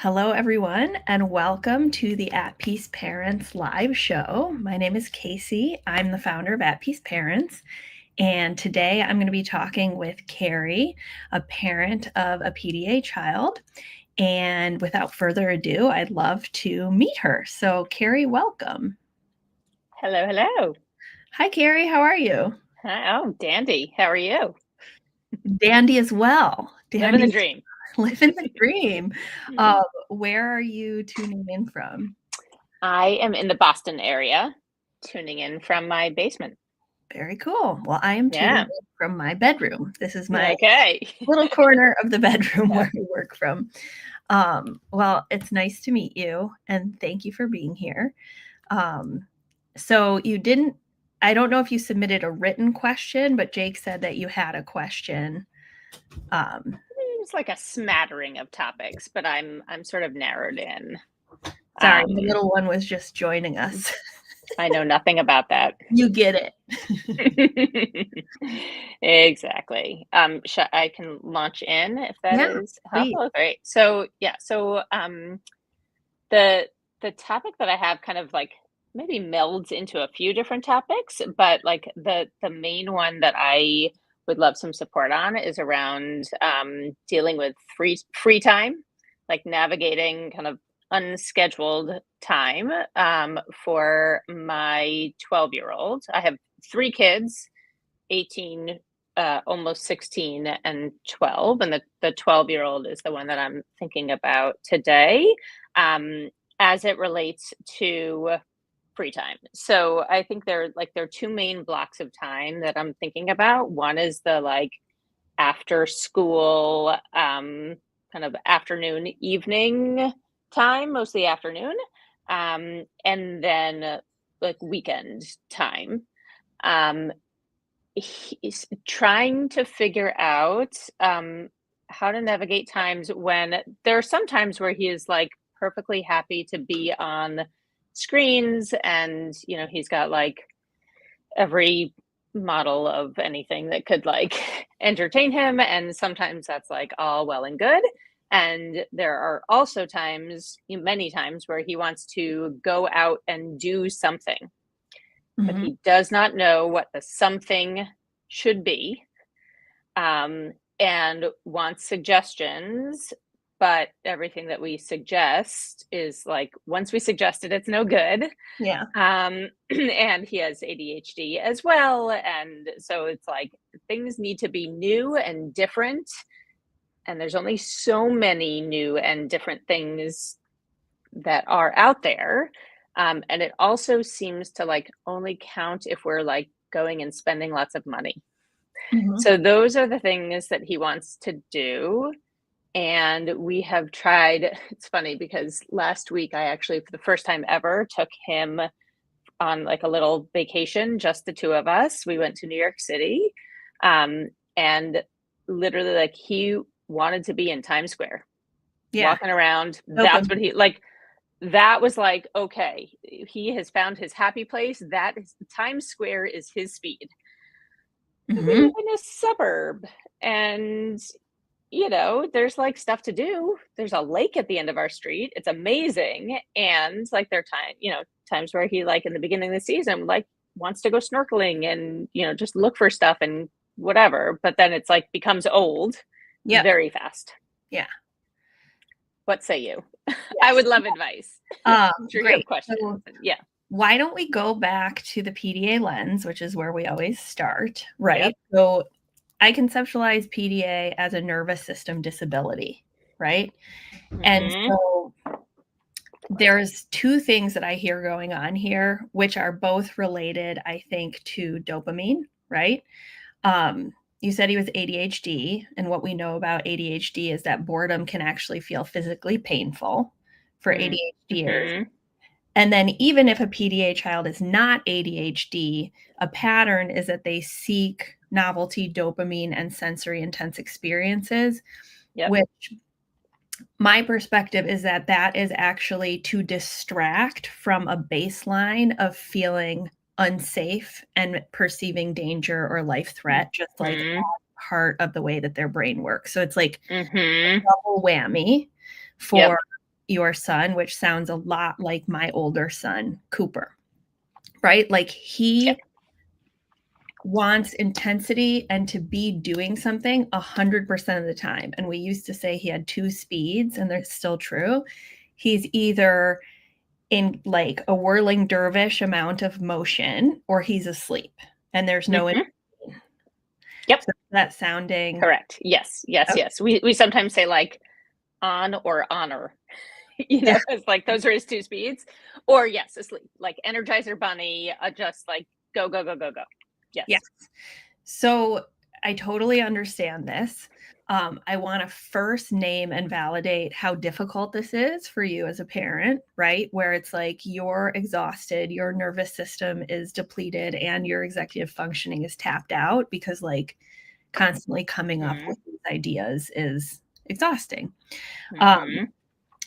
Hello, everyone, and welcome to the At Peace Parents live show. My name is Casey. I'm the founder of At Peace Parents, and today I'm going to be talking with Carrie, a parent of a PDA child. And without further ado, I'd love to meet her. So, Carrie, welcome. Hello, hello. Hi, Carrie. How are you? Hi, oh, dandy. How are you? Dandy as well. Living Dandy, the dream. living the dream. Where are you tuning in from? I am in the Boston area, tuning in from my basement. Very cool. Well, I am tuning Yeah. in from my bedroom. This is my Okay. little corner of the bedroom Yeah. where I work from. Well, it's nice to meet you, and thank you for being here. So you didn't, I don't know if you submitted a written question, but Jake said that you had a question. It's like a smattering of topics, but I'm sort of narrowed in. Sorry, the little one was just joining us. I know nothing about that. You get it. Exactly. I can launch in if that Yeah, is please. helpful. Great. So yeah, the topic that I have kind of like maybe melds into a few different topics, but like the main one that I would love some support on is around dealing with free time, like navigating kind of unscheduled time for my 12-year-old. I have three kids, 18, almost 16, and 12. And the 12-year-old is the one that I'm thinking about today as it relates to free time. So I think there are two main blocks of time that I'm thinking about. One is the like after school kind of afternoon evening time, mostly afternoon, and then like weekend time. He's trying to figure out how to navigate times when there are some times where he is like perfectly happy to be on screens, and he's got like every model of anything that could like entertain him, and sometimes that's like all well and good. And there are also times, many times, where he wants to go out and do something, but he does not know what the something should be, and wants suggestions. But everything that we suggest is like, once we suggest it, it's no good. Yeah. And he has ADHD as well. And so it's like things need to be new and different. And there's only so many new and different things that are out there. And it also seems to like only count if we're like going and spending lots of money. So those are the things that he wants to do. And we have tried. It's funny because last week I actually, for the first time ever, took him on like a little vacation, just the two of us. We went to New York City. And literally, like, he wanted to be in Times Square, walking around. That's what he like. That was like, okay, he has found his happy place. That is, Times Square is his speed. We live in a suburb, and there's like stuff to do. There's a lake at the end of our street. It's amazing. And like there are times where he like in the beginning of the season like wants to go snorkeling and just look for stuff and whatever. But then it's like becomes old very fast. Yeah. What say you? Yes. I would love advice. Great. Questions. So, yeah. why don't we go back to the PDA lens, which is where we always start, right? Yep. So I conceptualize PDA as a nervous system disability, right? And so there's two things that I hear going on here, which are both related, I think, to dopamine, right? You said he was ADHD, and what we know about ADHD is that boredom can actually feel physically painful for ADHDers. And then even if a PDA child is not ADHD, a pattern is that they seek novelty, dopamine, and sensory intense experiences, which my perspective is that that is actually to distract from a baseline of feeling unsafe and perceiving danger or life threat, just like part of the way that their brain works. So it's like a double whammy for your son, which sounds a lot like my older son, Cooper, right? Like he wants intensity and to be doing something 100% of the time. And we used to say he had two speeds, and they're still true. He's either in like a whirling dervish amount of motion or he's asleep, and there's no in between. Yep. So that's sounding correct. Yes. Okay. Yes. We sometimes say like on or honor. It's like those are his two speeds. Or yes, asleep. Like Energizer Bunny, just like go, go, go, go, go. Yes. Yes. So I totally understand this. I want to first name and validate how difficult this is for you as a parent, right? Where it's like you're exhausted, your nervous system is depleted, and your executive functioning is tapped out because, like, constantly coming up with these ideas is exhausting.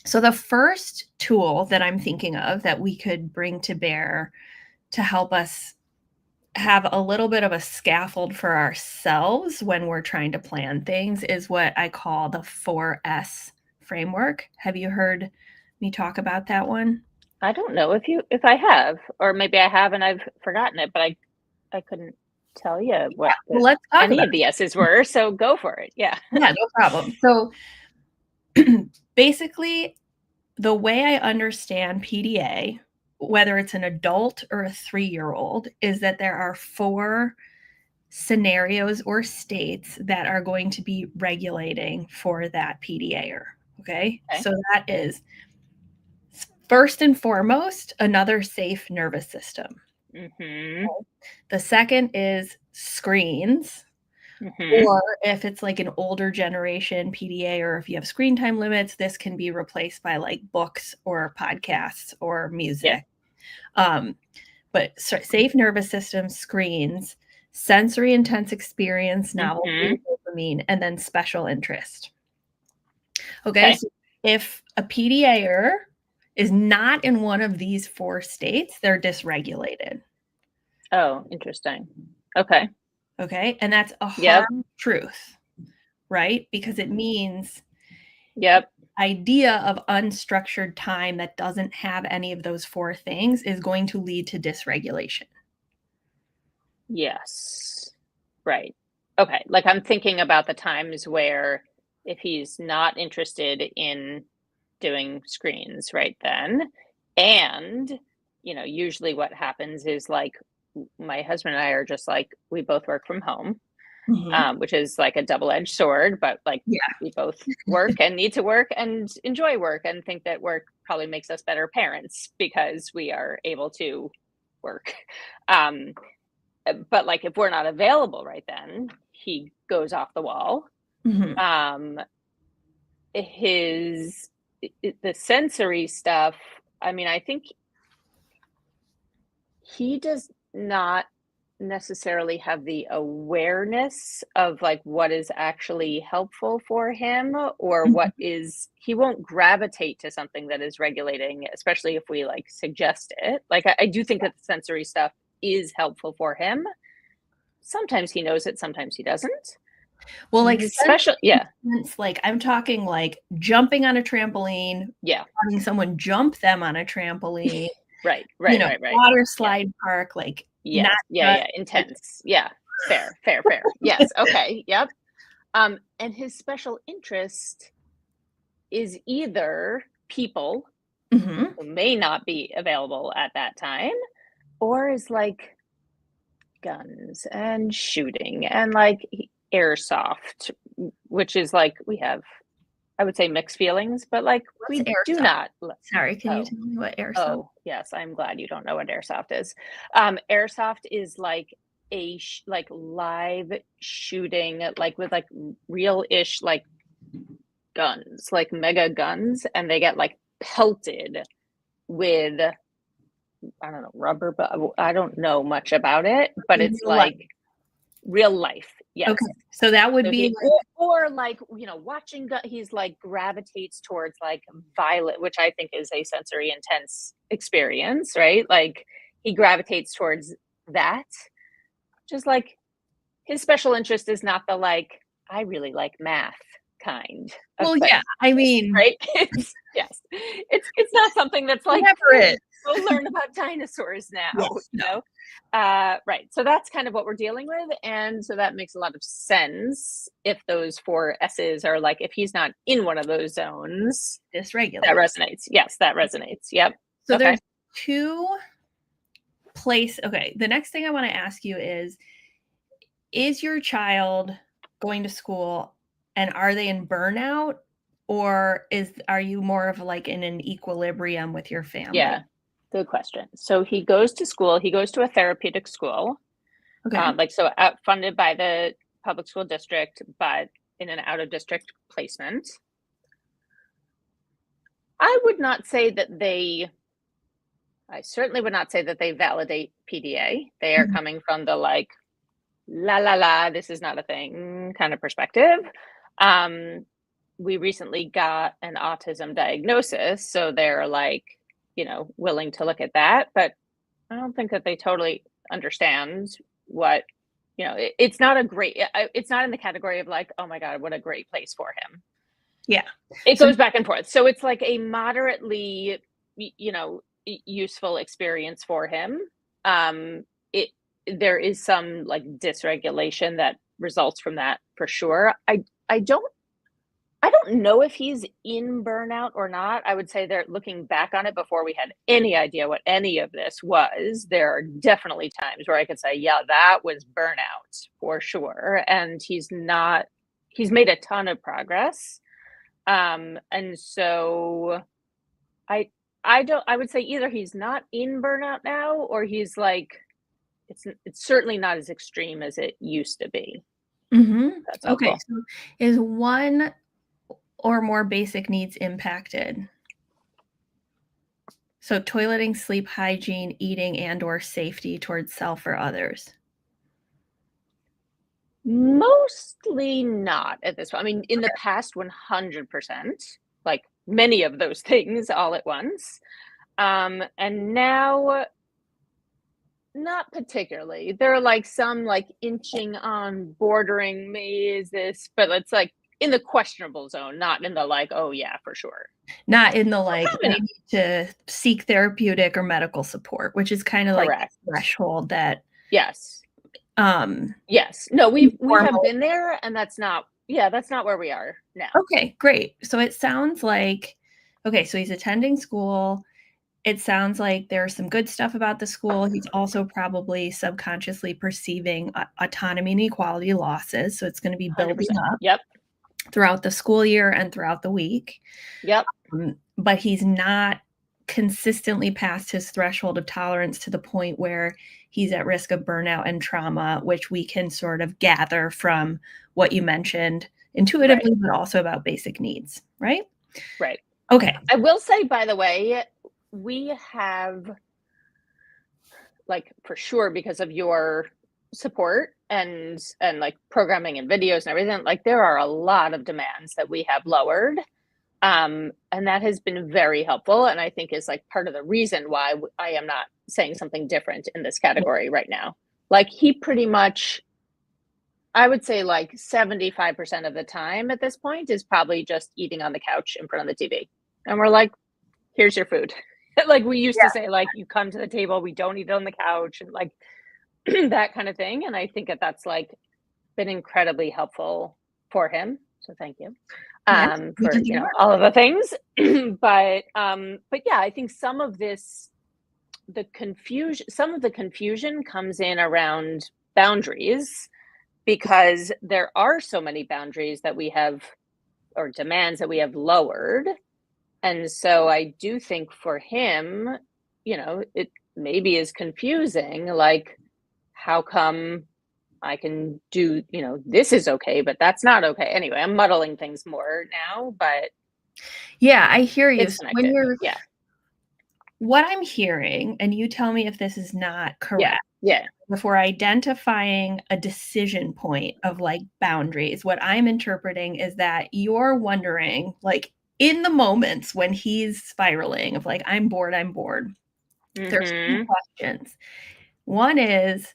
So the first tool that I'm thinking of that we could bring to bear to help us have a little bit of a scaffold for ourselves when we're trying to plan things is what I call the 4S framework. Have you heard me talk about that one? I don't know if I have, or maybe I have and I've forgotten it, but I couldn't tell you what Well, let's talk any about of the S's were. So go for it. Yeah. Yeah, no problem. So basically, the way I understand PDA, whether it's an adult or a 3-year-old, is that there are 4 scenarios or states that are going to be regulating for that PDAer. Okay. So that is first and foremost another safe nervous system. The second is screens. Or if it's like an older generation PDA, or if you have screen time limits, this can be replaced by like books or podcasts or music. But safe nervous system, screens, sensory intense experience, novelty, dopamine, and then special interest. Okay. So if a PDAer is not in one of these 4 states, they're dysregulated. Oh, interesting. Okay. Okay. And that's a hard truth, right? Because it means idea of unstructured time that doesn't have any of those 4 things is going to lead to dysregulation. Yes. Right. Okay. Like I'm thinking about the times where if he's not interested in doing screens right then, and usually what happens is like my husband and I are just like, we both work from home, which is like a double-edged sword, but like we both work and need to work and enjoy work and think that work probably makes us better parents because we are able to work. But like if we're not available right then, he goes off the wall. The sensory stuff, I mean, I think he does not necessarily have the awareness of like what is actually helpful for him or what is, he won't gravitate to something that is regulating, especially if we like suggest it. Like I do think that the sensory stuff is helpful for him. Sometimes he knows it, sometimes he doesn't. Well, like special, like I'm talking like jumping on a trampoline, having someone jump them on a trampoline, right. Water slide park, like intense. Fair. Yes, okay, yep. And his special interest is either people who may not be available at that time, or is like guns and shooting and like airsoft, which is like we have, I would say, mixed feelings, but like we do not. Sorry, can you tell me what airsoft? Oh yes, I'm glad you don't know what airsoft is. Airsoft is like a like live shooting, like with like real-ish like guns, like mega guns, and they get like pelted with, I don't know, rubber, but I don't know much about it, but it's like real life. Yes. Okay. So that would be or like, watching he's like gravitates towards like violet, which I think is a sensory intense experience, right? Like he gravitates towards that. Just like his special interest is not the like, I really like math kind of well, thing, I mean, right? Yes. It's not something that's like, Whatever "Hey, it go learn about dinosaurs now," Yes, you no. know? Right, so that's kind of what we're dealing with, and so that makes a lot of sense if those 4 S's are like, if he's not in one of those zones, that Dysregulated. resonates. Yes, that resonates. Yep. So Okay. there's 2 okay, the next thing I wanna ask you is your child going to school and are they in burnout, or are you more of like in an equilibrium with your family? Yeah, good question. So he goes to school, he goes to a therapeutic school, Okay. like, so out funded by the public school district, but in an out of district placement. I would not say that they I certainly would not say that they validate PDA. They are Mhm. coming from the like, la la la, this is not a thing kind of perspective. Um, we recently got an autism diagnosis, so they're like, willing to look at that, but I don't think that they totally understand what, it's not a great, it's not in the category of like, oh my God, what a great place for him. Yeah. It So goes back and forth. So it's like a moderately, useful experience for him. It There is some like dysregulation that results from that for sure. I don't I don't know if he's in burnout or not. I would say that looking back on it before we had any idea what any of this was, there are definitely times where I could say, yeah, that was burnout for sure. And he's made a ton of progress. And so I I would say either he's not in burnout now or he's like it's certainly not as extreme as it used to be. Mhm. That's Okay, helpful. so is one or more basic needs impacted? So toileting, sleep hygiene, eating, and or safety towards self or others? Mostly not at this point. I mean, in the past 100%, like many of those things all at once. And now not particularly. There are like some like inching on bordering me is this, but it's like in the questionable zone, not in the like, oh yeah, for sure. Not in the, But like, probably they not. need to seek therapeutic or medical support, which is kinda like the Correct. threshold that, Yes. um, Yes. No, we have normal been there and that's not, yeah, that's not where we are now. okay, great. So it sounds like okay, so he's attending school. It sounds like there's some good stuff about the school. He's also probably subconsciously perceiving autonomy and equality losses, so it's gonna be building 100%. up Yep. throughout the school year and throughout the week. Yep. But he's not consistently past his threshold of tolerance to the point where he's at risk of burnout and trauma, which we can sort of gather from what you mentioned Right. intuitively, but also about basic needs, right? Right. Okay. I will say, by the way, we have, like, for sure, because of your support and like programming and videos and everything, like there are a lot of demands that we have lowered. And that has been very helpful. And I think is like part of the reason why I am not saying something different in this Yeah. category right now. Like he pretty much, I would say like 75% of the time at this point is probably just eating on the couch in front of the TV. And we're like, here's your food. Like we used to say, like, you come to the table, we don't eat on the couch and like that kind of thing. And I think that that's like been incredibly helpful for him. So thank you Yeah. We for can do all of the things. But yeah, I think some of the confusion comes in around boundaries because there are so many boundaries that we have or demands that we have lowered. And so I do think for him, it maybe is confusing, like, how come I can do, this is okay, but that's not okay. Anyway, I'm muddling things more now, but Yeah, I hear you. it's So when connected. you're Yeah. what I'm hearing, and you tell me if this is not Yeah. correct, Yeah. if we're identifying a decision point of like boundaries, what I'm interpreting is that you're wondering, like in the moments when he's spiraling of like, I'm bored, there's two Mhm. questions. One is,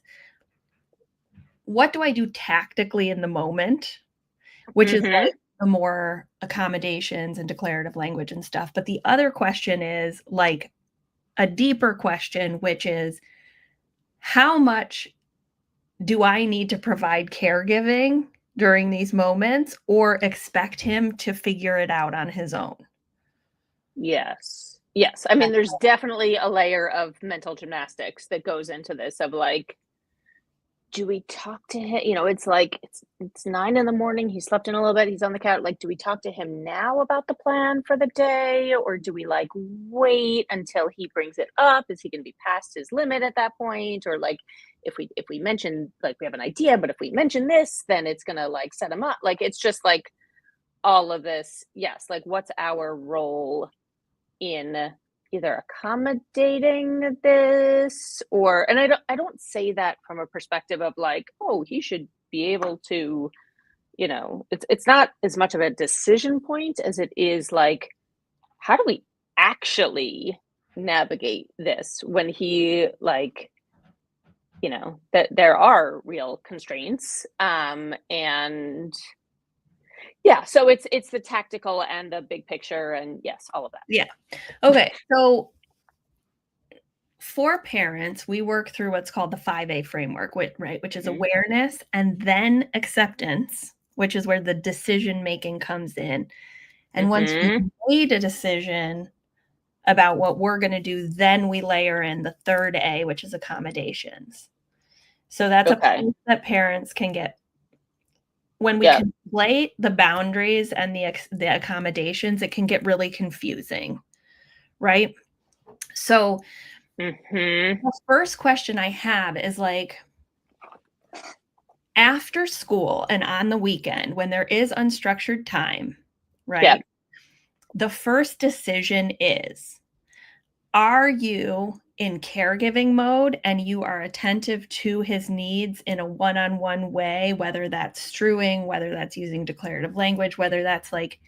what do I do tactically in the moment? Which is Mhm. like, the more accommodations and declarative language and stuff. But the other question is like a deeper question, which is how much do I need to provide caregiving during these moments or expect him to figure it out on his own? Yes. Yes. I mean, there's definitely a layer of mental gymnastics that goes into this of like, do we talk to him? You know, it's like it's 9 in the morning. He slept in a little bit. He's on the couch. Like, do we talk to him now about the plan for the day, or do we like wait until he brings it up? Is he going to be past his limit at that point, or like if we mention like we have an idea, but if we mention this, then it's gonna like set him up. Like it's just like all of this. Yes, like what's our role in either accommodating this or and I don't say that from a perspective of like, oh, he should be able to, you know, it's not as much of a decision point as it is like, how do we actually navigate this when he like, you know, that there are real constraints. And yeah, so it's the tactical and the big picture and yes, all of that. Yeah. Okay. So for parents, we work through what's called the 5A framework, which is Mhm. awareness and then acceptance, which is where the decision making comes in. And once we've Mhm. made a decision about what we're going to do, then we layer in the third A, which is accommodations. So that's a Okay. place that parents can get when we Yep. conflate the boundaries and the accommodations, it can get really confusing, right? So Mhm. the first question I have is like, after school and on the weekend, when there is unstructured time, Yep. right? The first decision is, are you in caregiving mode and you are attentive to his needs in a one-on-one way, whether that's strewing, whether that's using declarative language, whether that's like,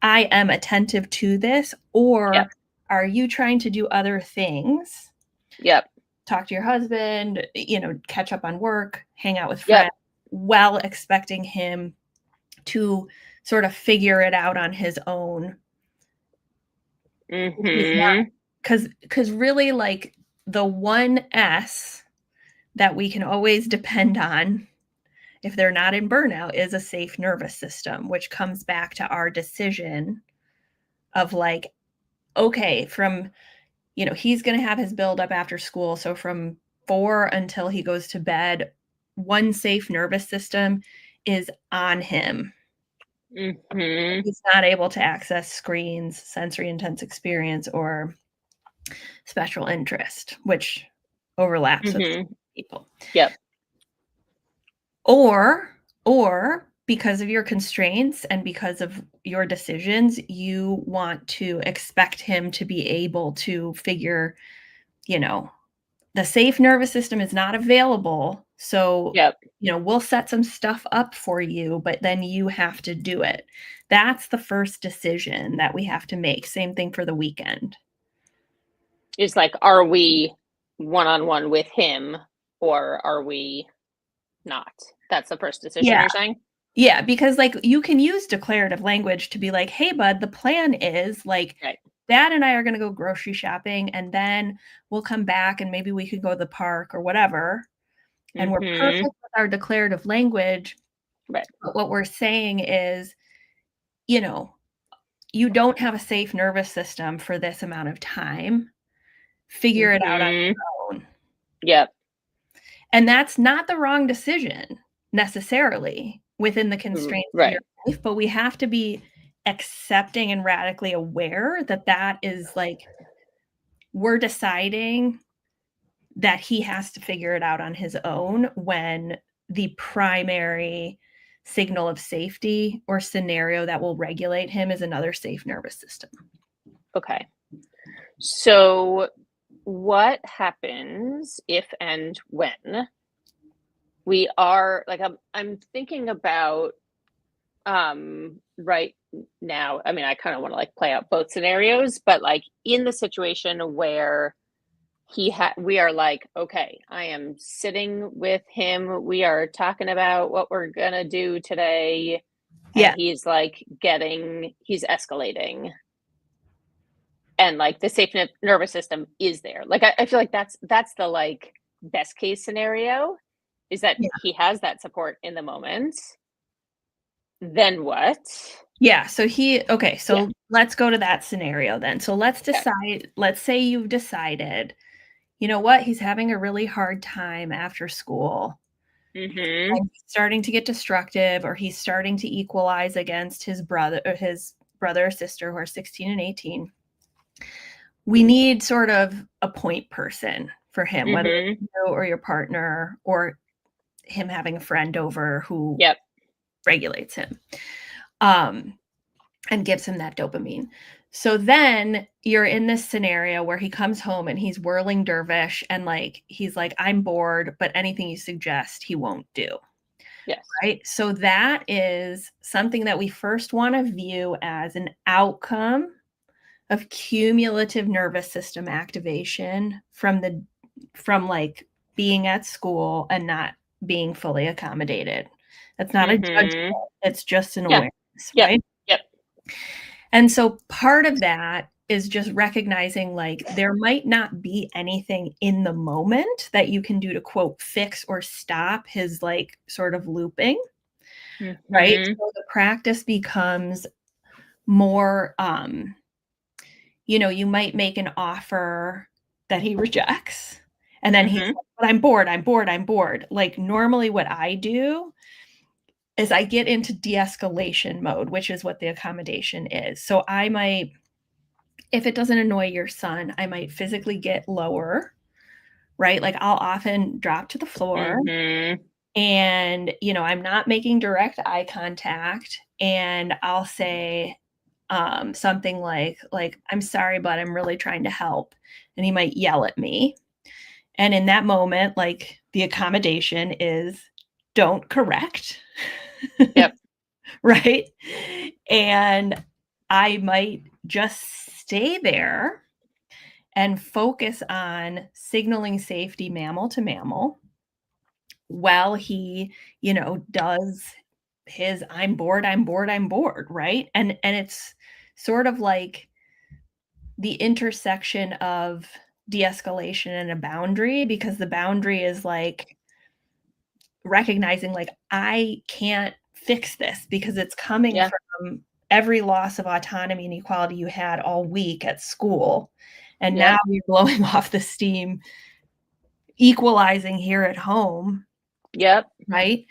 I am attentive to this, Yep. or are you trying to do other things? Yep. Talk to your husband, catch up on work, hang out with Yep. friends, while expecting him to sort of figure it out on his own. He's not, Mhm. because really, like, the one S that we can always depend on if they're not in burnout is a safe nervous system, which comes back to our decision of like, okay, he's going to have his build up after school. So from 4 until he goes to bed, one safe nervous system is on him. Mhm. He's not able to access screens, sensory intense experience, or special interest, which overlaps with Mhm. people. Yep. Or because of your constraints and because of your decisions, you want to expect him to be able to figure, you know, the safe nervous system is not available. So, Yep. we'll set some stuff up for you, but then you have to do it. That's the first decision that we have to make. Same thing for the weekend. It's like, are we one-on-one with him or are we not? That's the first decision Yeah. you're saying? Yeah, because like you can use declarative language to be like, "Hey bud, the plan is like Right. dad and I are going to go grocery shopping and then we'll come back and maybe we could go to the park or whatever." And we're perfect Mhm. with our declarative language, Right. but what we're saying is, you know, you don't have a safe nervous system for this amount of time. Figure it out on Mhm. your own. Yep. And that's not the wrong decision necessarily within the constraints of your Right. life, but we have to be accepting and radically aware that that is like we're deciding that he has to figure it out on his own when the primary signal of safety or scenario that will regulate him is another safe nervous system. Okay. So what happens if and when we are like I'm thinking about right now. I mean, I kind of want to like play out both scenarios, but like in the situation where we are like, okay, I am sitting with him, we are talking about what we're gonna do today, and Yeah. he's like he's escalating, and like the nervous system is there. Like I feel like that's the like best case scenario, is that Yeah. he has that support in the moment. Then what? Yeah. So okay. Yeah. So let's go to that scenario then. So Okay. let's say you've decided, you know what? He's having a really hard time after school. Mm-hmm. And he's starting to get destructive, or he's starting to equalize against his brother or sister who are 16 and 18. We need sort of a point person for him, whether it's Mm-hmm. you or your partner, or him having a friend over who Yep. regulates him, um, and gives him that dopamine. So then you're in this scenario where he comes home and he's whirling dervish, and like he's like, I'm bored, but anything you suggest, he won't do. Yes. Right? So that is something that we first want to view as an outcome of cumulative nervous system activation from like being at school and not being fully accommodated. That's not a judgment, Mm-hmm. it's just an Yeah. awareness, Yep. right? Yep. And so part of that is just recognizing like there might not be anything in the moment that you can do to quote fix or stop his like sort of looping, right? Mm-hmm. So the practice becomes more you might make an offer that he rejects, and then he's Mm-hmm. like, "But I'm bored, I'm bored, I'm bored." Like, normally what I do is I get into de-escalation mode, which is what the accommodation is. So I might, if it doesn't annoy your son, I might physically get lower, right? Like, I'll often drop to the floor, Mm-hmm. and, I'm not making direct eye contact, and I'll say, something like, "I'm sorry, but I'm really trying to help." And he might yell at me. And in that moment, like, the accommodation is don't correct, Yep. right? And I might just stay there and focus on signaling safety mammal to mammal while he, does his I'm bored, I'm bored, I'm bored, right? And it's sort of like the intersection of de-escalation and a boundary, because the boundary is like recognizing like I can't fix this because it's coming Yeah. from every loss of autonomy and equality you had all week at school. And now Yep. you're blowing off the steam, equalizing here at home, Yep. right?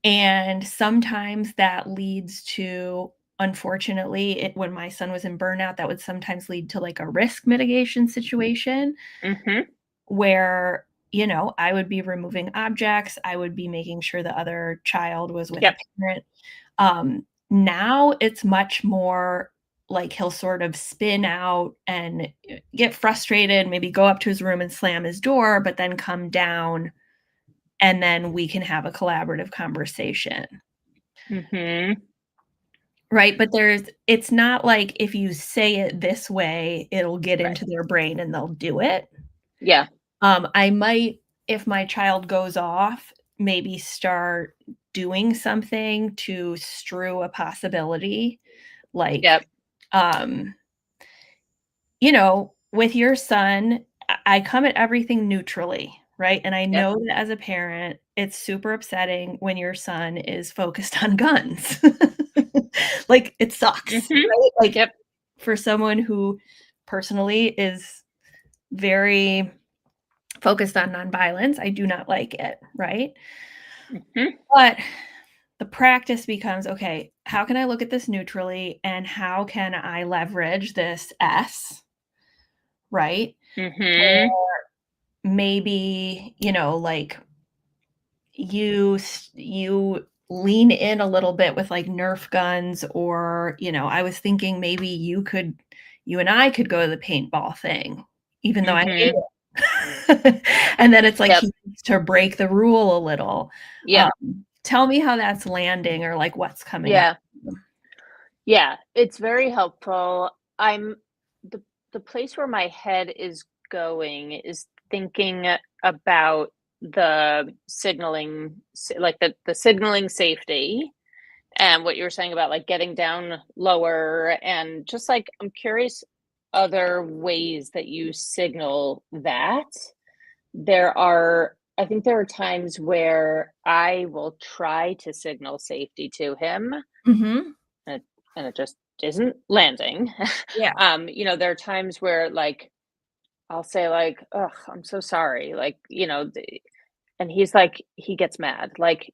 And sometimes that leads to, unfortunately, when my son was in burnout, that would sometimes lead to like a risk mitigation situation Mm-hmm. where, I would be removing objects, I would be making sure the other child was with a Yep. parent. Now it's much more like he'll sort of spin out and get frustrated, maybe go up to his room and slam his door, but then come down, and then we can have a collaborative conversation. Mm-hmm. Right? But it's not like if you say it this way, it'll get Right. into their brain and they'll do it. Yeah. I might, if my child goes off, maybe start doing something to strew a possibility, like, Yep. um, with your son, I come at everything neutrally, right? And I Yep. know that as a parent, it's super upsetting when your son is focused on guns. Like, it sucks, Mm-hmm. right? Like, Yep. for someone who personally is very focused on nonviolence, I do not like it, right? Mm-hmm. But the practice becomes, okay, how can I look at this neutrally, and how can I leverage this S, right? Mm-hmm. Maybe, like you lean in a little bit with like Nerf guns, or, I was thinking maybe you and I could go to the paintball thing, even though I hate Mm-hmm. it. And then it's like Yep. he needs to break the rule a little. Yeah. Tell me how that's landing, or like what's coming up. Yeah. Yeah. It's very helpful. I'm the the place where my head is going is thinking about the signaling, like the signaling safety, And what you were saying about like getting down lower, and just like, I'm curious other ways that you signal that. I think there are times where I will try to signal safety to him, Mhm. and it just isn't landing. Yeah. There are times where like I'll say like, "Ugh, I'm so sorry," like, and he's like, he gets mad, like,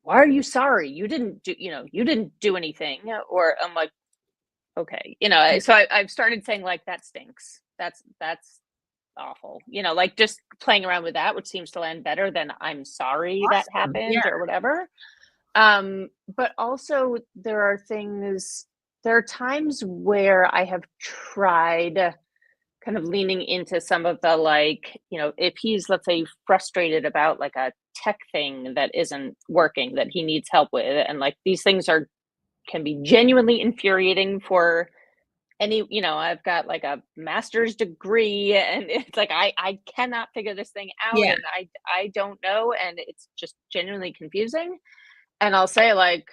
"Why are you sorry? You didn't do anything." Or I'm like, "Okay," Yeah. so I've started saying like, "That stinks. That's awful," like just playing around with that, which seems to land better than "I'm sorry that Awesome. Yeah. happened," or whatever. But also there are times where I have tried kind of leaning into some of the like, if he's, let's say, frustrated about like a tech thing that isn't working that he needs help with, and like these things are can be genuinely infuriating for I've got like a master's degree, and it's like I cannot figure this thing out, Yeah. and I don't know, and it's just genuinely confusing. And I'll say like,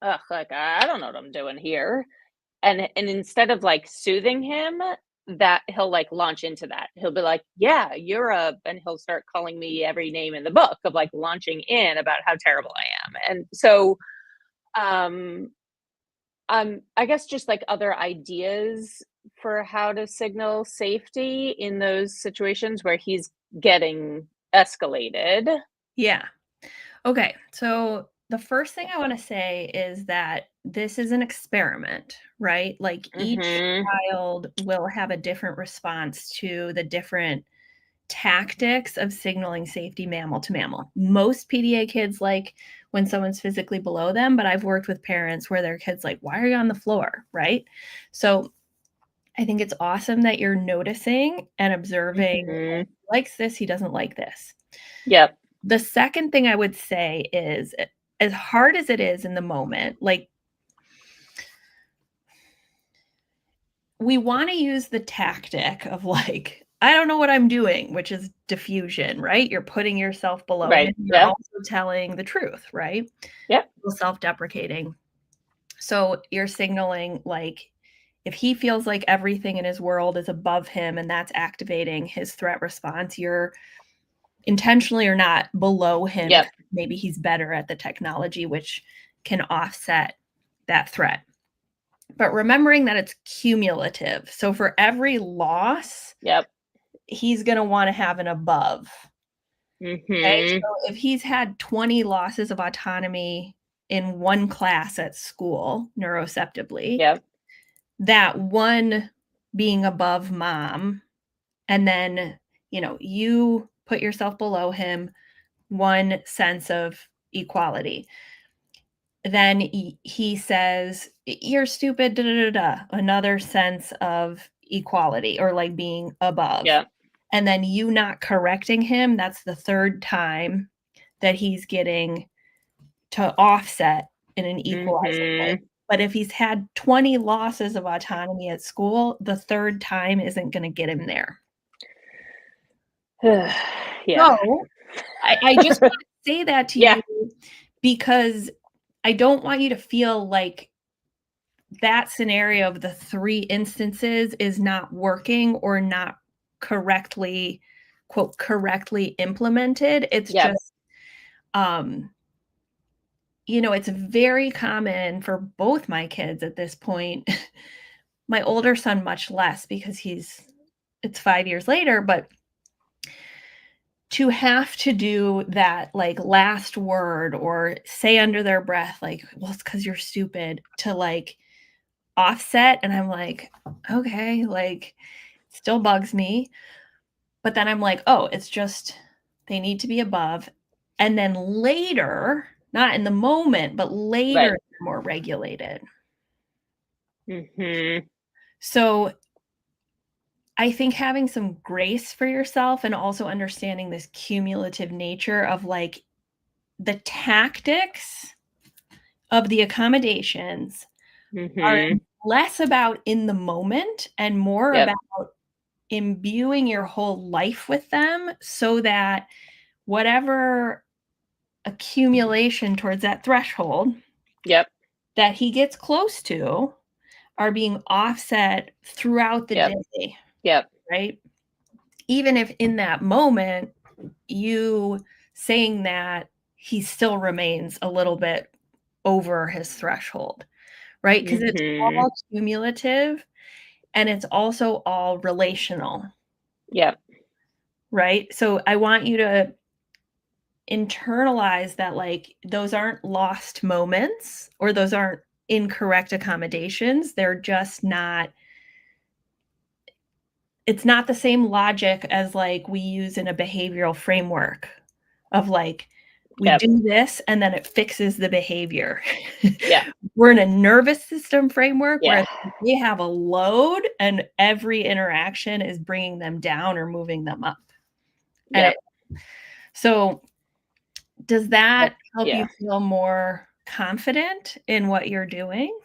ugh, like I don't know what I'm doing here. And instead of like soothing him, that he'll like launch into that. He'll be like, "Yeah, and he'll start calling me every name in the book of like launching in about how terrible I am. And so um I guess just like other ideas for how to signal safety in those situations where he's getting escalated. Yeah. Okay. So the first thing I want to say is that this is an experiment, right? Like each Mhm. child will have a different response to the different tactics of signaling safety mammal to mammal. Most PDA kids like when someone's physically below them, but I've worked with parents where their kids like, why are you on the floor? Right. So I think it's awesome that you're noticing and observing Mhm. he likes this, he doesn't like this. Yep. The second thing I would say is as hard as it is in the moment, like we want to use the tactic of like, I don't know what I'm doing, which is diffusion, right? You're putting yourself below him. Right. You're Yep. also telling the truth, right? Yep. Self deprecating. So you're signaling like if he feels like everything in his world is above him and that's activating his threat response, you're intentionally or not below him Yep. because maybe he's better at the technology, which can offset that threat. But remembering that it's cumulative. So for every loss, Yep. he's going to want to have an above. Okay. Mhm. So if he's had 20 losses of autonomy in one class at school neuroceptively, Yep. that one being above mom, and then, you put yourself below him, one sense of equality. Then he says, "You're stupid, da, da, da, da," another sense of equality or like being above. Yep. And then you not correcting him, that's the third time that he's getting to offset in an equalizing way. Mhm. But if he's had 20 losses of autonomy at school, the third time isn't going to get him there. Yeah. So I just want to say that to Yeah. you because I don't want you to feel like that scenario of the 3 instances is not working or not correctly, quote, "correctly implemented." It's Yep. just, um, it's very common for both my kids at this point. My older son much less because it's 5 years later, but to have to do that, like, last word or say under their breath, like, "Well, it's because 'cause you're stupid," to, like, offset, and I'm like, "Okay," like, still bugs me, but then I'm like, "Oh, it's just they need to be above," and then later, not in the moment, but later, Right. they're more regulated. Mhm. So, I think having some grace for yourself and also understanding this cumulative nature of, like, the tactics of the accommodations are Mhm. less about in the moment and more Yep. about imbuing your whole life with them so that whatever accumulation towards that threshold Yep. that he gets close to are being offset throughout the day, right? Even if in that moment, you saying that, he still remains a little bit over his threshold, right? Because it's all cumulative and it's also all relational. Right? So I want you to internalize that, like, those aren't lost moments or those aren't incorrect accommodations. They're just not, it's not the same logic as like we use in a behavioral framework of like, we do this and then it fixes the behavior. We're in a nervous system framework where they have a load and every interaction is bringing them down or moving them up. And so does that help you feel more confident in what you're doing?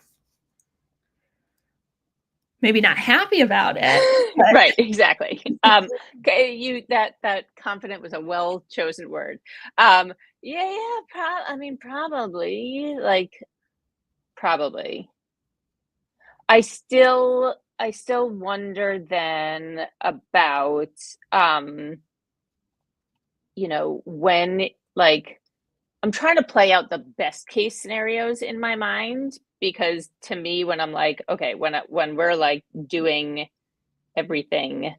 Maybe not happy about it. But Right, exactly. That confident was a well chosen word. I mean, probably, like, probably. I still wonder then about, when, like, I'm trying to play out the best case scenarios in my mind because to me, when I'm like, okay, when we're like doing everything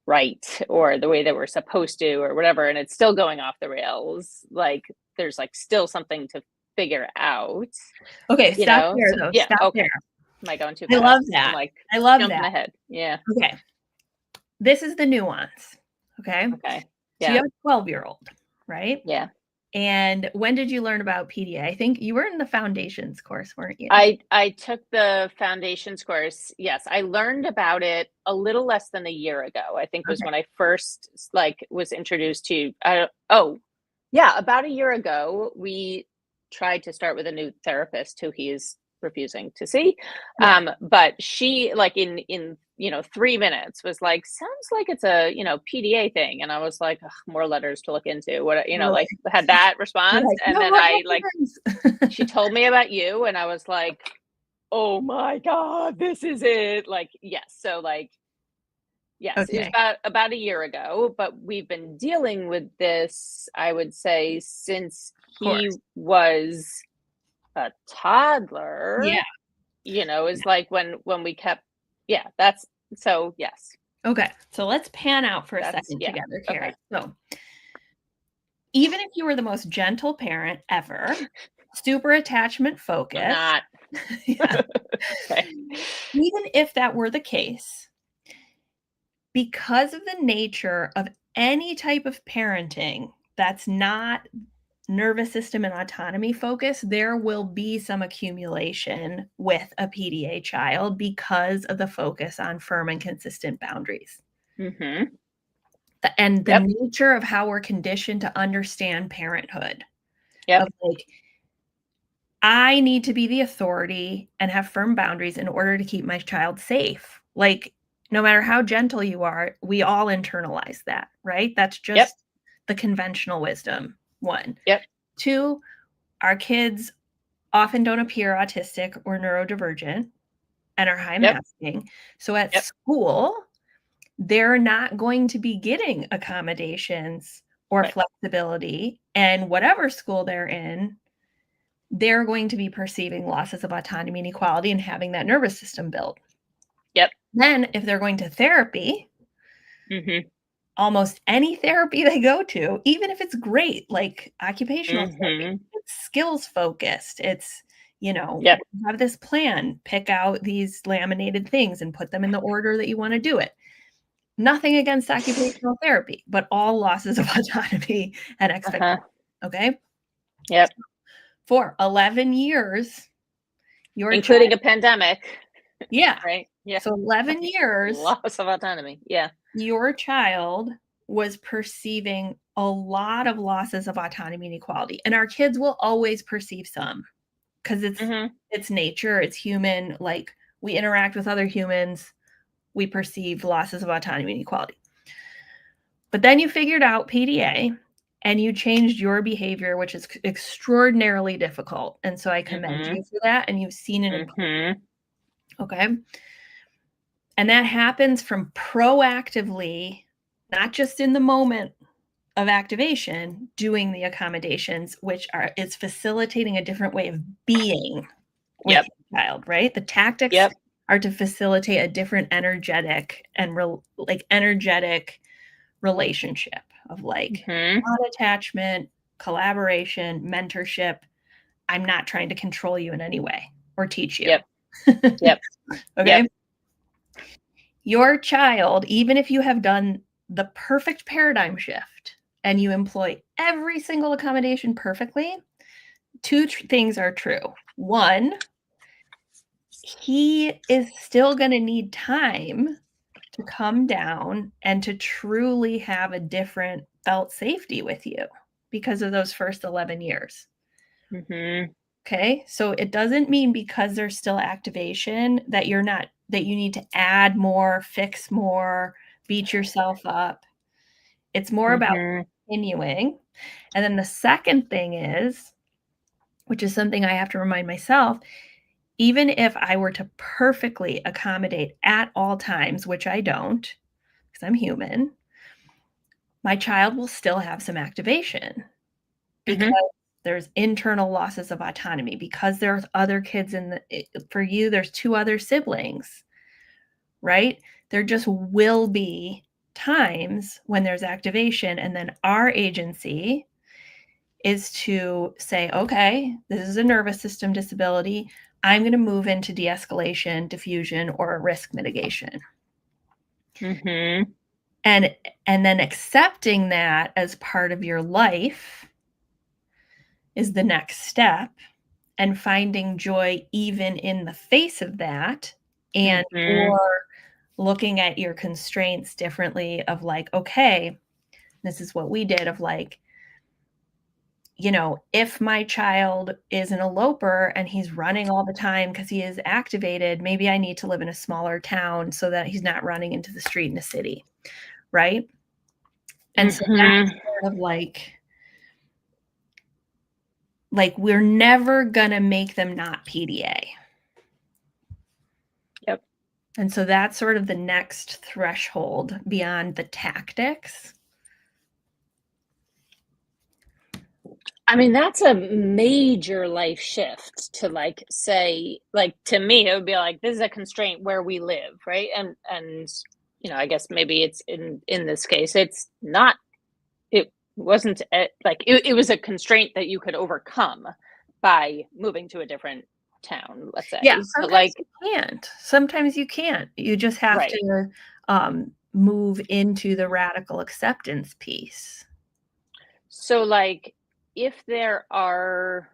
right or the way that we're supposed to or whatever, and it's still going off the rails, like there's like still something to figure out. Okay, stop there though. Yeah, stop okay. there. Am I going too fast? I love that. I'm like I love jumping that. ahead. Yeah. Okay. This is the nuance. Okay. Okay. So you have a 12-year-old, right? Yeah. And when did you learn about PDA? I think you were in the foundations course, weren't you? I took the foundations course. Yes, I learned about it a little less than a year ago. I think was when I first like was introduced to. About a year ago, we tried to start with a new therapist who he is refusing to see. But she like in 3 minutes was like, sounds like it's a PDA thing, and I was like, ugh, more letters to look into. What like had that response, like, and no, then what I like she told me about you, and I was like, oh my god, this is it. Like yes, so like yes, it was Okay. about a year ago, but we've been dealing with this, I would say, since he was a toddler. Yeah. Is like when we kept that's so yes. Okay. So let's pan out for a second together, Carrie. So even if you were the most gentle parent ever, super attachment focused. I'm not. Okay. Even if that were the case, because of the nature of any type of parenting that's not nervous system and autonomy focus, there will be some accumulation with a PDA child because of the focus on firm and consistent boundaries. And the nature of how we're conditioned to understand parenthood. Of like, I need to be the authority and have firm boundaries in order to keep my child safe. Like, no matter how gentle you are, we all internalize that, right? That's just the conventional wisdom, one. 2, our kids often don't appear autistic or neurodivergent and are high masking. So at school, they're not going to be getting accommodations or flexibility. And whatever school they're in, they're going to be perceiving losses of autonomy and equality and having that nervous system built. Then if they're going to therapy, almost any therapy they go to, even if it's great, like occupational therapy, it's skills focused. It's, have this plan, pick out these laminated things and put them in the order that you want to do it. Nothing against occupational therapy, but all losses of autonomy and expectation. Okay. For 11 years, including a pandemic. Right. So 11 years. Loss of autonomy. Your child was perceiving a lot of losses of autonomy and equality. And our kids will always perceive some because it's nature, it's human. Like we interact with other humans, we perceive losses of autonomy and equality. But then you figured out PDA and you changed your behavior, which is extraordinarily difficult. And so I commend you for that. And you've seen an improvement. Okay. And that happens from proactively, not just in the moment of activation, doing the accommodations, which is facilitating a different way of being with your child, right? The tactics are to facilitate a different energetic and energetic relationship of like non-attachment, collaboration, mentorship. I'm not trying to control you in any way or teach you. Okay. Your child, even if you have done the perfect paradigm shift and you employ every single accommodation perfectly, two things are true. One, he is still going to need time to come down and to truly have a different felt safety with you because of those first 11 years. Okay. So it doesn't mean because there's still activation that you need to add more, fix more, beat yourself up. It's more about continuing. And then the second thing is, which is something I have to remind myself, even if I were to perfectly accommodate at all times, which I don't, because I'm human, my child will still have some activation because there's internal losses of autonomy, because there's other kids for you, there's 2 other siblings, right? There just will be times when there's activation, and then our agency is to say, okay, this is a nervous system disability. I'm going to move into de-escalation, diffusion, or risk mitigation. And then accepting that as part of your life is the next step, and finding joy even in the face of that, and or looking at your constraints differently of like, okay, this is what we did of like, if my child is an eloper and he's running all the time because he is activated, maybe I need to live in a smaller town so that he's not running into the street in a city, right? And so that's sort of like we're never gonna make them not PDA. And so that's sort of the next threshold beyond the tactics. I mean, that's a major life shift to like say, like to me, it would be like, this is a constraint where we live, right? And I guess maybe it's in this case, it's not, it wasn't like, it was a constraint that you could overcome by moving to a different town, let's say. Yeah, sometimes you can't. Sometimes you can't. You just have to move into the radical acceptance piece. So like, if there are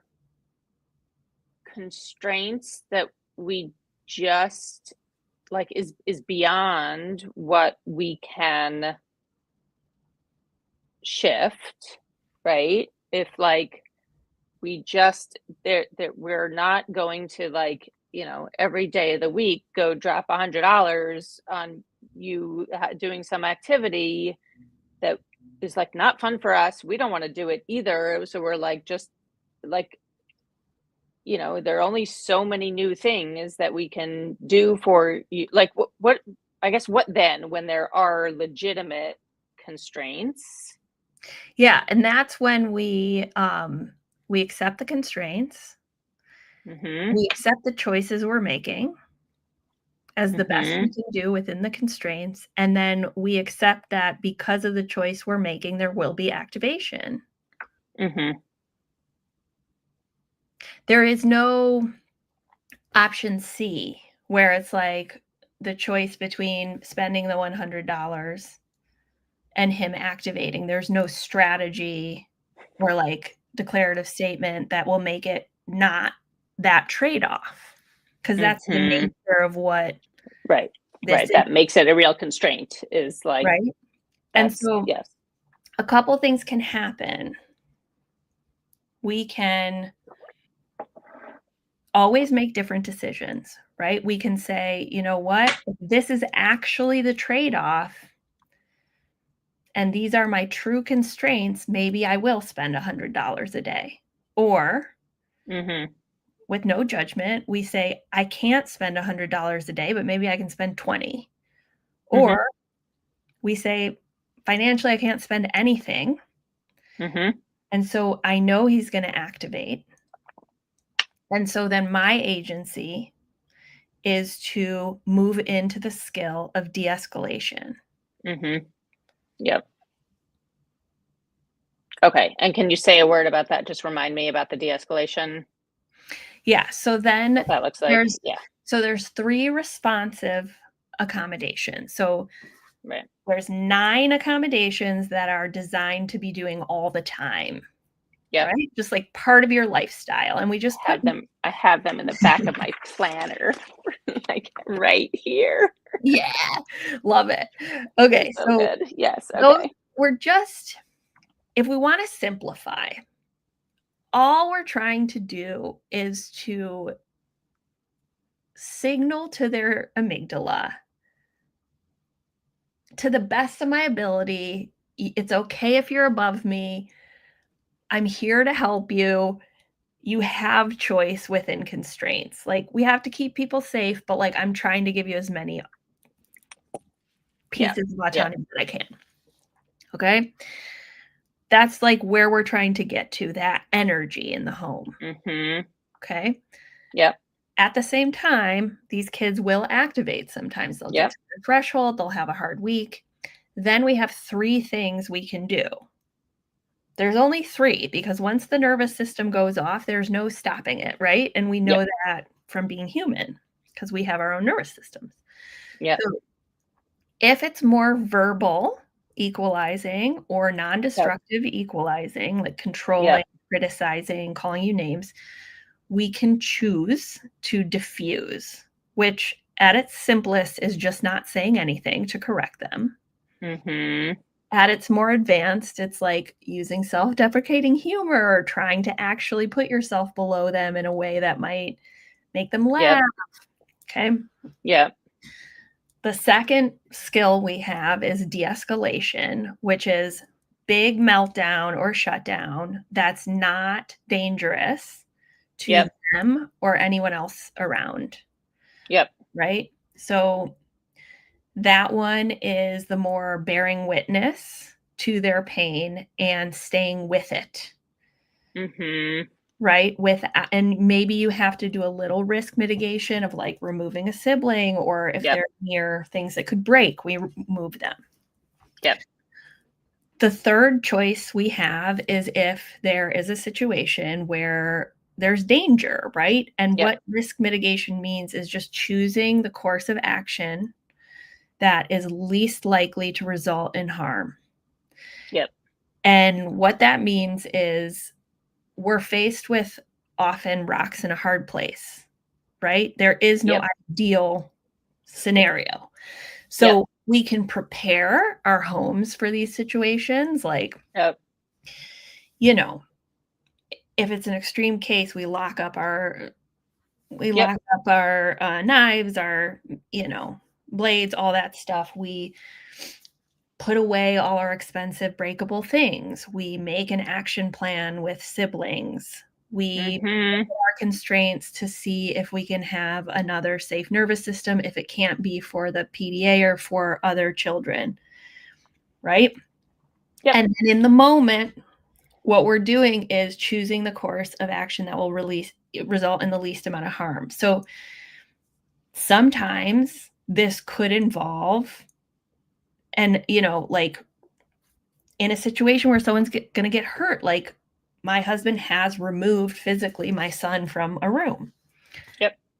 constraints that we just like is beyond what we can shift, right? If like we just that we're not going to like, every day of the week go drop $100 on you doing some activity that is like not fun for us. We don't want to do it either. So we're like, just like, there are only so many new things that we can do for you. Like what I guess what then when there are legitimate constraints? Yeah, and that's when we accept the constraints. We accept the choices we're making as the best we can do within the constraints. And then we accept that because of the choice we're making, there will be activation. There is no option C where it's like the choice between spending the $100 and him activating. There's no strategy or like declarative statement that will make it not that trade-off, because that's the nature of what that makes it a real constraint is like, right. And so a couple things can happen. We can always make different decisions, right? We can say, you know what, this is actually the trade-off, and these are my true constraints, maybe I will spend $100 a day. Or with no judgment, we say, I can't spend $100 a day, but maybe I can spend 20. Or we say, financially, I can't spend anything. And so I know he's going to activate. And so then my agency is to move into the skill of de-escalation. Yep. Okay. And can you say a word about that? Just remind me about the de-escalation. Yeah. So then what that looks like. there's 3 responsive accommodations. So Right. there's 9 accommodations that are designed to be doing all the time. Yeah. Right? Just like part of your lifestyle. And we just I have them in the back of my planner, like right here. Yeah. Love it. Okay. So So good. Yes. Okay. If we want to simplify, all we're trying to do is to signal to their amygdala, to the best of my ability, it's okay if you're above me. I'm here to help you. You have choice within constraints. Like, we have to keep people safe, but like, I'm trying to give you as many pieces of autonomy that I can. Okay. That's like where we're trying to get to, that energy in the home. Okay. Yep. At the same time, these kids will activate sometimes. They'll get to the threshold, they'll have a hard week. Then we have 3 things we can do. There's only 3 because once the nervous system goes off, there's no stopping it, right? And we know that from being human because we have our own nervous systems. Yeah. So if it's more verbal equalizing or non-destructive equalizing, like controlling, criticizing, calling you names, we can choose to diffuse, which at its simplest is just not saying anything to correct them. At its more advanced, it's like using self-deprecating humor or trying to actually put yourself below them in a way that might make them laugh. Okay. Yeah. The second skill we have is de-escalation, which is big meltdown or shutdown that's not dangerous to them or anyone else around. Yep. Right? So that one is the more bearing witness to their pain and staying with it. Right? And maybe you have to do a little risk mitigation of like removing a sibling, or if they're near things that could break, we move them. Yep. The third choice we have is if there is a situation where there's danger, right? And what risk mitigation means is just choosing the course of action that is least likely to result in harm. Yep. And what that means is we're faced with often rocks in a hard place, right? There is no ideal scenario. So we can prepare our homes for these situations. Like, you know, if it's an extreme case, we lock up our knives, our, blades, all that stuff. We put away all our expensive breakable things. We make an action plan with siblings. We look at our constraints to see if we can have another safe nervous system, if it can't be for the PDA or for other children, right? And then in the moment, what we're doing is choosing the course of action that will result in the least amount of harm. So sometimes this could involve, and like in a situation where someone's going to get hurt, like my husband has removed physically my son from a room.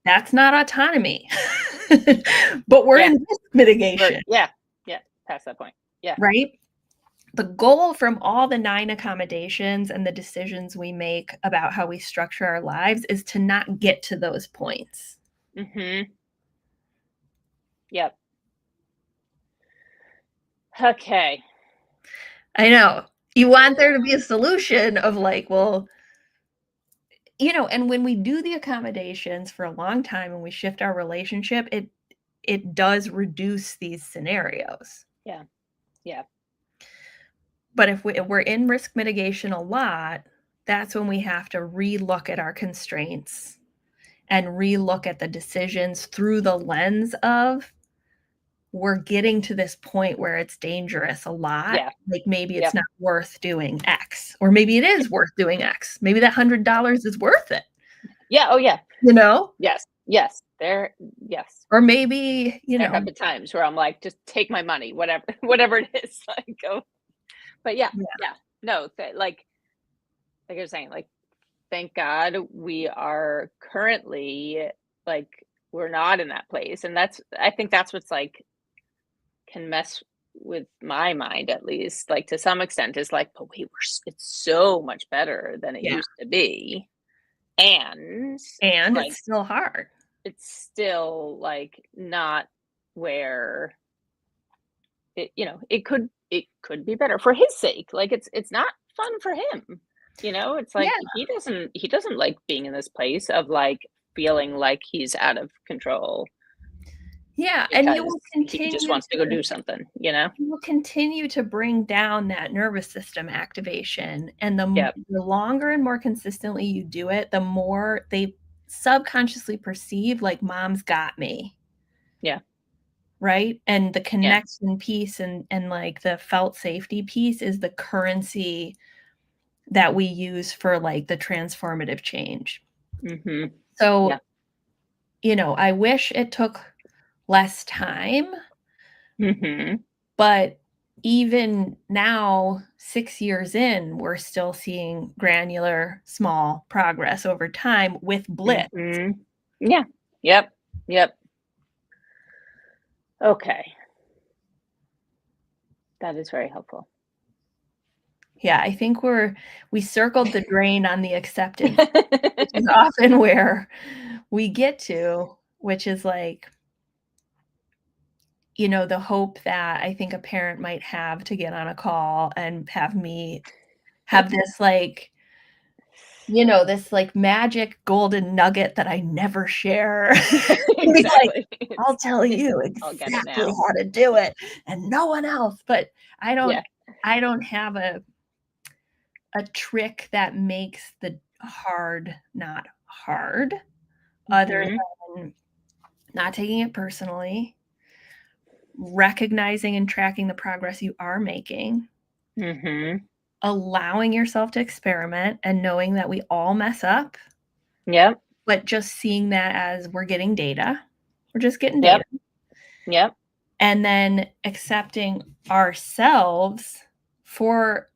That's not autonomy, but we're in risk mitigation. Yeah. Past that point. Right. The goal from all the 9 accommodations and the decisions we make about how we structure our lives is to not get to those points. Yep. Okay. I know. You want there to be a solution of like, well, and when we do the accommodations for a long time and we shift our relationship, it does reduce these scenarios. Yeah. But if we're in risk mitigation a lot, that's when we have to relook at our constraints and relook at the decisions through the lens of we're getting to this point where it's dangerous a lot. Yeah. Like maybe it's Yep. not worth doing X, or maybe it is worth doing X. Maybe that $100 is worth it, Yeah. Oh, yeah. you know? Yes. Yes. Yes. Or maybe, There have been times where I'm like, just take my money, whatever, whatever it is. Like, go. But yeah. yeah, Yeah. No, like you're saying, like, thank God we are currently, like, we're not in that place. And I think that's what's like, can mess with my mind, at least, like, to some extent, is like, but wait, it's so much better than it yeah. used to be. And And like, it's still hard. it's still like not where it could be better for his sake. Like, it's not fun for him. It's Yeah. like he doesn't like being in this place of like feeling like he's out of control Yeah, and because he just wants to go do something. you will continue to bring down that nervous system activation, and Yep. the longer and more consistently you do it, the more they subconsciously perceive like mom's got me, Yeah. right? And the Yeah. connection piece and like the felt safety piece is the currency that we use for like the transformative change. Mhm. So, Yeah. I wish it took less time. Mhm. But even now, 6 years in, we're still seeing granular, small progress over time with blitz. Mhm. Yeah. Yep. Yep. Okay. That is very helpful. Yeah, I think we circled the drain on the acceptance, which is often where we get to, which is like, the hope that I think a parent might have to get on a call and have me have this like this like magic golden nugget that I never share. Be like, Exactly. "I'll tell you I'll get it exactly now. how to do it and no one else." But I don't Yeah. I don't have a trick that makes the hard not hard, other Mhm. than not taking it personally, recognizing and tracking the progress you are making, Mhm. allowing yourself to experiment and knowing that we all mess up, Yep. but just seeing that as we're getting data. We're just getting Yep. data. Yep. And then accepting ourselves for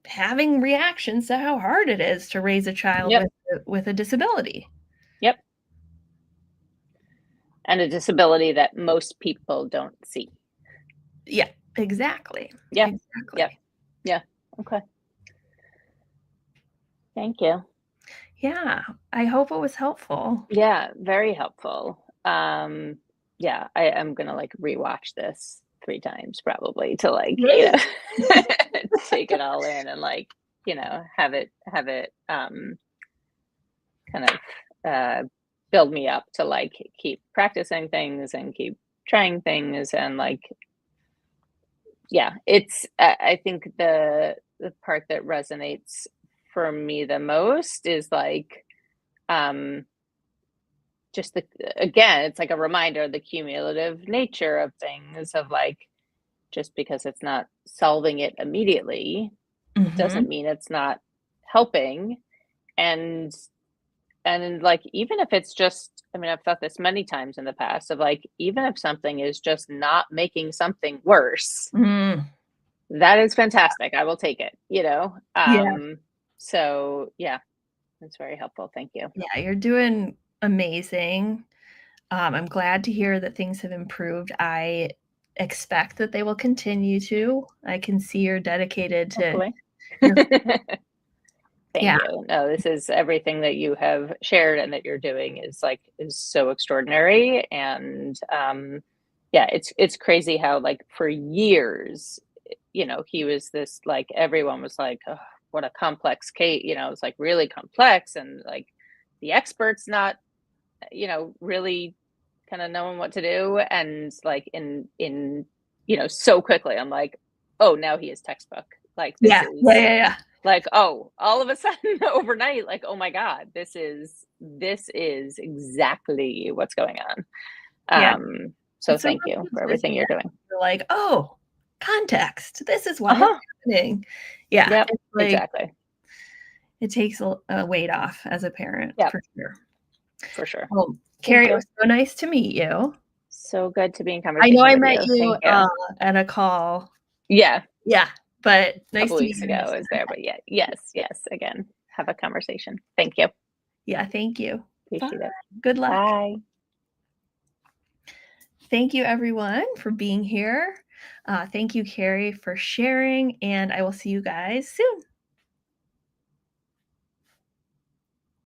having reactions to how hard it is to raise a child Yep. with a disability. Yep. And a disability that most people don't see. Yeah, exactly. Yeah. Yep. Exactly. Yeah. Okay. Thank you. Yeah, I hope it was helpful. Yeah, very helpful. Yeah, I am gonna like rewatch this 3 times probably to like, Great. take it all in and like, have it kind of build me up to like keep practicing things and keep trying things and like, yeah, I think the part that resonates for me the most is like, um just again, it's like a reminder of the cumulative nature of things, of like, just because it's not solving it immediately doesn't Mhm. mean it's not helping. And and like, even if it's just, I mean, I've thought this many times in the past of like, even if something is just not making something worse, Mm. that is fantastic. I will take it. Yeah, So yeah, that's very helpful. Thank you. yeah, you're doing amazing. I'm glad to hear that things have improved. I expect that they will continue to. I can see you're dedicated to Hopefully. your Thank yeah, you. No, this is everything that you have shared and that you're doing is so extraordinary. And yeah, it's crazy how like for years, he was this, like, everyone was like, oh, what a complex case, it's like really complex, and like the experts not, really kind of knowing what to do. And like in so quickly, I'm like, oh, now he is textbook. Like, this Yeah. is Yeah. like, oh, all of a sudden overnight, like, oh my God, this is exactly what's going on. Yeah. So So thank you for everything you're doing. you're like, oh, context. This is why it's Uh-huh. happening. Yeah. Yep, It's like exactly. it takes a weight off as a parent Yep, for sure. for sure. Well, Thank Carrie, it you. was so nice to meet you. So good to be in I know conversation I with met you. you Thank you. at a call. Yeah, Yeah, but a nice couple to meet weeks you ago in I person. was there, but yeah, yes, again, have a conversation. Thank you. Yeah, thank you. Bye. Appreciate it. Good luck. Bye. Thank you, everyone, for being here. Thank you, Carrie, for sharing, and I will see you guys soon.